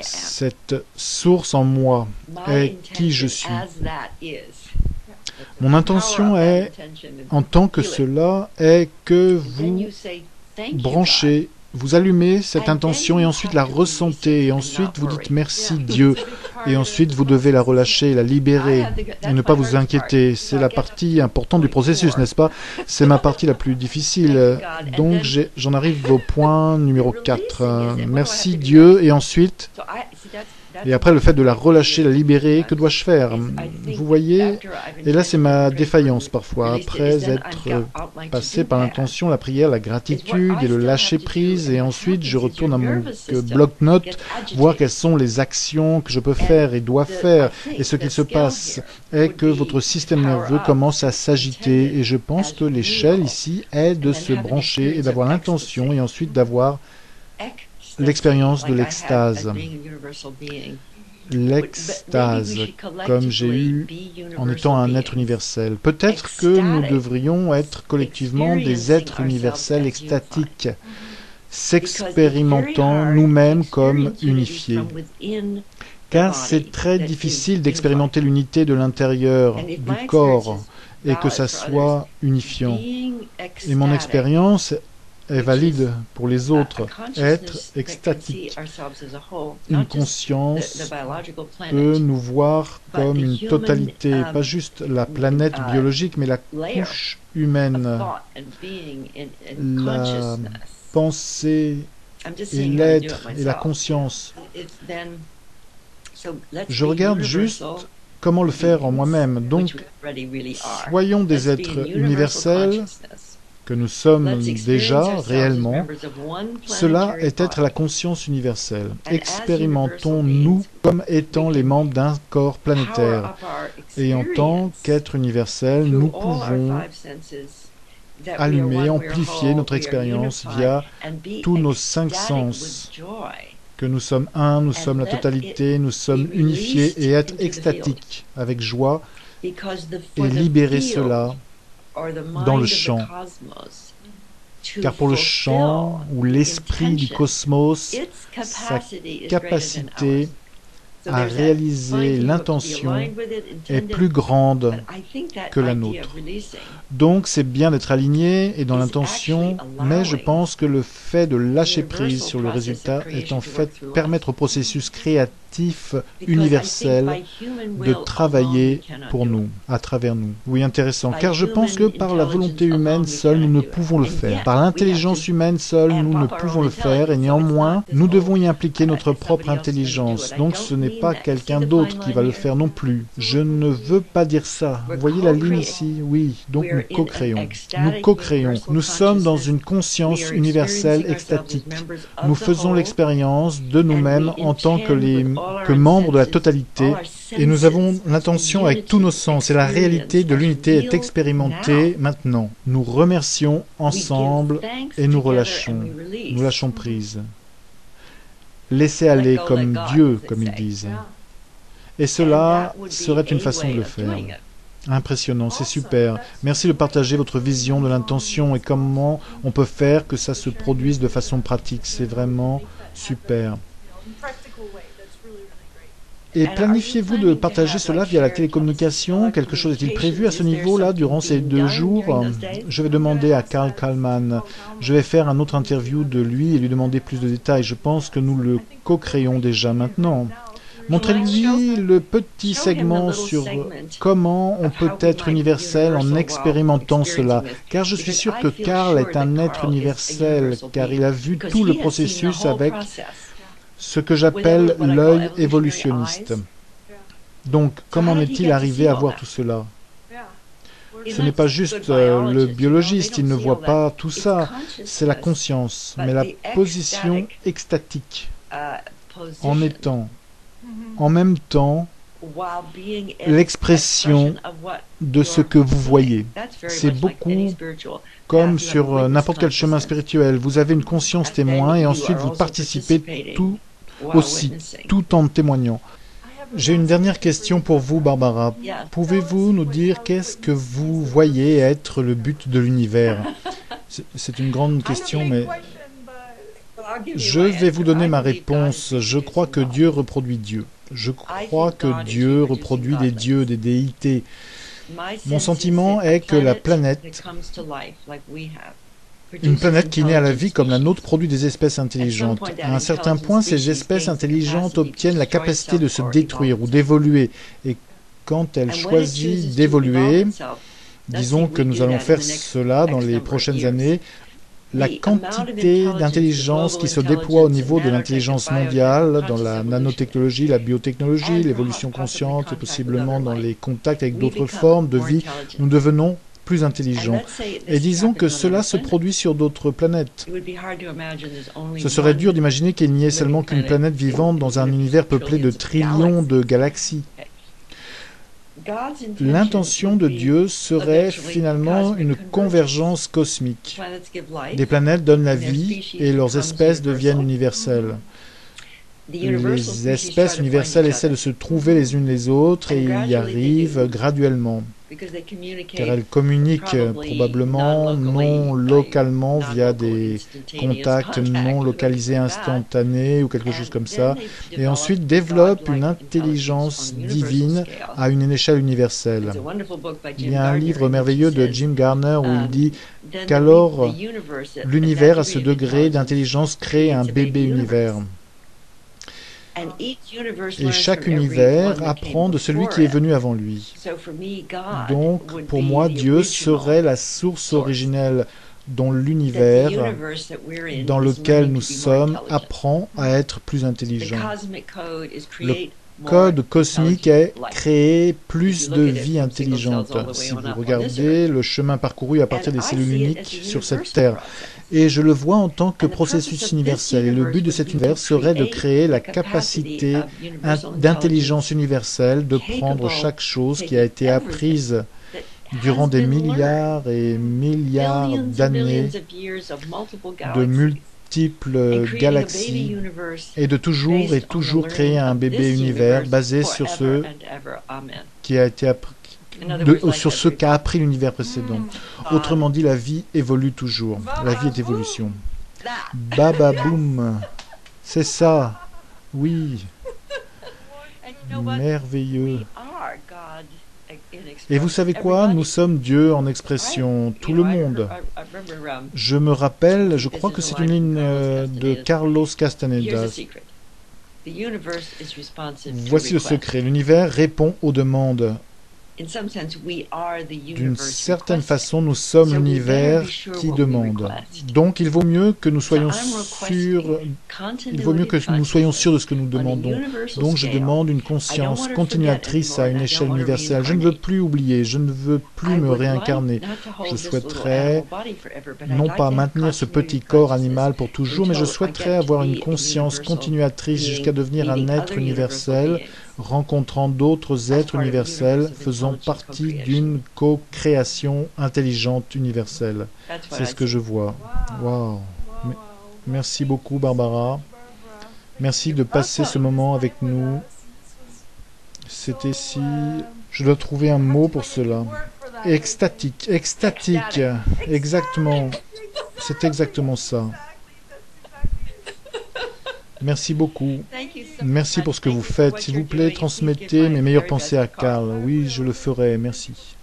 Cette source en moi est qui je suis. Mon intention est, en tant que cela, est que vous branchez, vous allumez cette intention et ensuite la ressentez et ensuite vous dites merci Dieu et ensuite vous devez la relâcher, la libérer et ne pas vous inquiéter. C'est la partie importante du processus, n'est-ce pas? C'est ma partie la plus difficile. Donc j'en arrive au point numéro 4. Merci Dieu et ensuite... Et après, le fait de la relâcher, la libérer, que dois-je faire? Vous voyez? Et là, c'est ma défaillance parfois. Après être passé par l'intention, la prière, la gratitude et le lâcher-prise, et ensuite, je retourne à mon bloc-notes, voir quelles sont les actions que je peux faire et dois faire. Et ce qu'il se passe est que votre système nerveux commence à s'agiter. Et je pense que l'échelle ici est de se brancher et d'avoir l'intention et ensuite d'avoir l'expérience de l'extase. L'extase, comme j'ai eu en étant un être universel. Peut-être que nous devrions être collectivement des êtres universels extatiques, s'expérimentant nous-mêmes comme unifiés. Car c'est très difficile d'expérimenter l'unité de l'intérieur du corps et que ça soit unifiant. Et mon expérience est valide pour les autres. Être extatique. Une conscience peut nous voir comme une totalité, pas juste la planète biologique, mais la couche humaine, la pensée et l'être et la conscience. Je regarde juste comment le faire en moi-même. Donc, soyons des êtres universels que nous sommes déjà réellement, cela est être la conscience universelle. Expérimentons-nous comme étant les membres d'un corps planétaire. Et en tant qu'être universel, nous pouvons allumer, amplifier notre expérience via tous nos 5 sens. Que nous sommes un, nous sommes la totalité, nous sommes unifiés et être extatique avec joie et libérer cela dans le champ. Car pour le champ ou l'esprit du cosmos, sa capacité à réaliser l'intention est plus grande que la nôtre. Donc c'est bien d'être aligné et dans l'intention, mais je pense que le fait de lâcher prise sur le résultat est en fait permettre au processus créatif universel de travailler pour nous, à travers nous. Oui, intéressant, car je pense que par la volonté humaine seule, nous ne pouvons le faire. Par l'intelligence humaine seule, nous ne pouvons le faire, et néanmoins, nous devons y impliquer notre propre intelligence. Donc ce n'est pas quelqu'un d'autre qui va le faire non plus. Je ne veux pas dire ça. Vous voyez la ligne ici? Oui, donc nous co-créons. Nous co-créons. Nous sommes dans une conscience universelle extatique. Nous faisons l'expérience de nous-mêmes en tant que membres de la totalité et nous avons l'intention avec tous nos sens et la réalité de l'unité est expérimentée maintenant. Nous remercions ensemble et nous relâchons. Nous lâchons prise. Laissez aller comme Dieu, comme ils disent. Et cela serait une façon de le faire. Impressionnant, c'est super. Merci de partager votre vision de l'intention et comment on peut faire que ça se produise de façon pratique. C'est vraiment super. Et planifiez-vous de partager cela via la télécommunication? Quelque chose est-il prévu à ce niveau-là durant ces 2 jours? Je vais demander à Carl Kalman. Je vais faire un autre interview de lui et lui demander plus de détails. Je pense que nous le co-créons déjà maintenant. Montrez-lui le petit segment sur comment on peut être universel en expérimentant cela. Car je suis sûr que Carl est un être universel, car il a vu tout le processus avec ce que j'appelle l'œil évolutionniste. Donc, comment est-il arrivé à voir tout cela? Ce n'est pas juste le biologiste, il ne voit pas tout ça, c'est la conscience, mais la position extatique, en étant en même temps l'expression de ce que vous voyez. C'est beaucoup comme sur n'importe quel chemin spirituel. Vous avez une conscience témoin et ensuite vous participez tout aussi, tout en témoignant. J'ai une dernière question pour vous, Barbara. Pouvez-vous nous dire qu'est-ce que vous voyez être le but de l'univers? C'est une grande question, mais Je vais vous donner ma réponse. Je crois que Dieu reproduit Dieu. Je crois que Dieu reproduit des dieux, des déités. Mon sentiment est que la planète, une planète qui naît à la vie comme la nôtre, produit des espèces intelligentes. À un certain point, ces espèces intelligentes obtiennent la capacité de se détruire ou d'évoluer. Et quand elles choisissent d'évoluer, disons que nous allons faire cela dans les prochaines années, la quantité d'intelligence qui se déploie au niveau de l'intelligence mondiale, dans la nanotechnologie, la biotechnologie, l'évolution consciente et possiblement dans les contacts avec d'autres formes de vie, nous devenons plus intelligents. Et disons que cela se produit sur d'autres planètes. Ce serait dur d'imaginer qu'il n'y ait seulement qu'une planète vivante dans un univers peuplé de trillions de galaxies. L'intention de Dieu serait finalement une convergence cosmique. Des planètes donnent la vie et leurs espèces deviennent universelles. Les espèces universelles essaient de se trouver les unes les autres et y arrivent graduellement, car elles communiquent probablement non localement via des contacts non localisés instantanés ou quelque chose comme ça, et ensuite développent une intelligence divine à une échelle universelle. Il y a un livre merveilleux de Jim Garner où il dit qu'alors l'univers à ce degré d'intelligence crée un bébé univers. Et chaque univers apprend de celui qui est venu avant lui. Donc, pour moi, Dieu serait la source originelle dont l'univers dans lequel nous sommes apprend à être plus intelligent. Le code cosmique est créer plus de vie intelligente. Si vous regardez le chemin parcouru à partir des cellules uniques sur cette Terre, et je le vois en tant que processus universel. Et le but de cet univers serait de créer la capacité d'intelligence universelle de prendre chaque chose qui a été apprise durant des milliards et milliards d'années de multiples galaxies et de toujours et toujours créer un bébé univers basé sur ce qui a été appris. Sur ce qu'a appris l'univers précédent. Autrement dit, la vie évolue toujours. La vie est évolution. Baba boum. C'est ça. Oui. Merveilleux. Et vous savez quoi? Nous sommes Dieu en expression, tout le monde. Je me rappelle, je crois que c'est une ligne de Carlos Castaneda. Voici le secret. L'univers répond aux demandes. D'une certaine façon, nous sommes l'univers qui demande. Donc, il vaut mieux que nous soyons sûrs. Il vaut mieux que nous soyons sûrs de ce que nous demandons. Donc, je demande une conscience continuatrice à une échelle universelle. Je ne veux plus oublier. Je ne veux plus me réincarner. Je souhaiterais non pas maintenir ce petit corps animal pour toujours, mais je souhaiterais avoir une conscience continuatrice jusqu'à devenir un être universel, rencontrant d'autres êtres universels, faisant partie d'une co-création intelligente universelle. C'est ce que je vois. Wow. Merci beaucoup, Barbara. Merci de passer ce moment avec nous. C'était si... Je dois trouver un mot pour cela. Extatique. Extatique. Exactement. C'est exactement ça. Merci beaucoup. Merci pour ce que vous faites. S'il vous plaît, transmettez mes meilleures pensées à Carl. Oui, je le ferai. Merci.